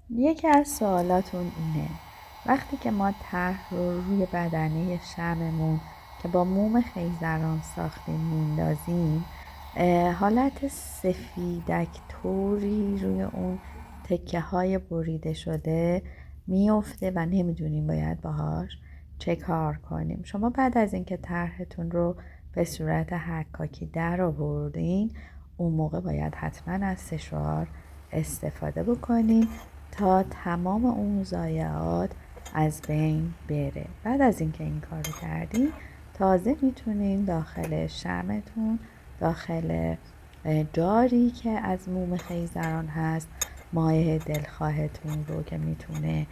یکی از سوالاتون اینه وقتی که ما طرح رو روی بدنه شمعمون که با موم خیزران ساختیم میندازیم، حالت سفیدک طوری روی اون تکه های بریده شده میفته و نمیدونیم باید باهاش چه کار کنیم. شما بعد از اینکه طرحتون رو به صورت حکاکی در آوردین، اون موقع باید حتما از سشوار استفاده بکنین تا تمام اون ضایعات از بین بره. بعد از اینکه این کار رو کردین، تازه میتونین داخل شمعتون، داخل جاری که از موم خیزران هست، مایع دلخواهتون رو که میتونه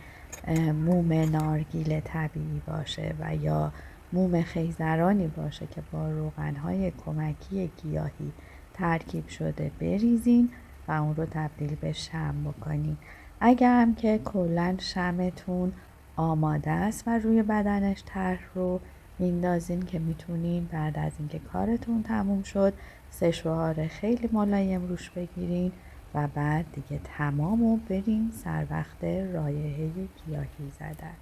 موم نارگیل طبیعی باشه و یا موم خیزرانی باشه که با روغنهای کمکی گیاهی ترکیب شده بریزین و اون رو تبدیل به شمع بکنین. اگر هم که کلن شمعتون آماده است و روی بدنش طرح رو میندازین که میتونین بعد از اینکه کارتون تموم شد سشوار خیلی ملایم روش بگیرین و بعد دیگه تمام و برین سر وقت رایحه گیاهی زدن.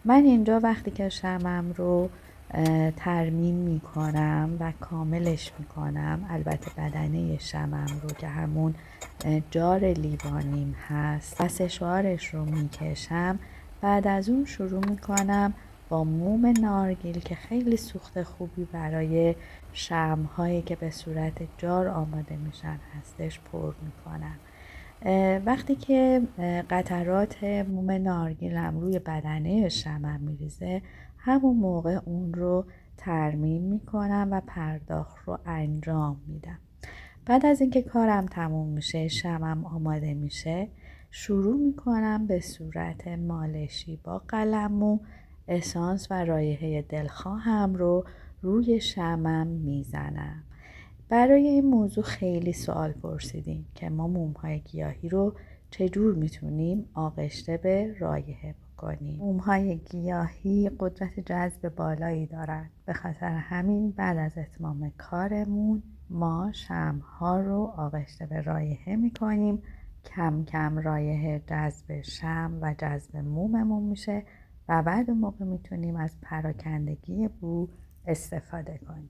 من اینجا وقتی که شمعم رو ترمیم میکنم و کاملش میکنم، البته بدنه شمعم رو که همون جار لیوانیم هست و سشوارش رو میکشم، بعد از اون شروع میکنم با موم نارگیل که خیلی سوخت خوبی برای شمع‌هایی که به صورت جار آماده میشن هستش پر میکنم. وقتی که قطرات موم نارگیلم روی بدنه شمعم میریزه، همون موقع اون رو ترمیم میکنم و پرداخت رو انجام میدم. بعد از اینکه کارم تموم میشه، شمعم آماده میشه، شروع میکنم به صورت مالشی با قلمو اسانس و رایحه دلخواهم رو روی شمعم میزنم. برای این موضوع خیلی سوال پرسیدیم که ما موم‌های گیاهی رو چجور میتونیم آغشته به رایحه بکنیم. موم‌های گیاهی قدرت جذب بالایی دارند، به خاطر همین بعد از اتمام کارمون ما شمع‌ها رو آغشته به رایحه میکنیم. کم کم رایحه جذب شمع و جذب موممون میشه و بعد اون موقع میتونیم از پراکندگی بو استفاده کنیم.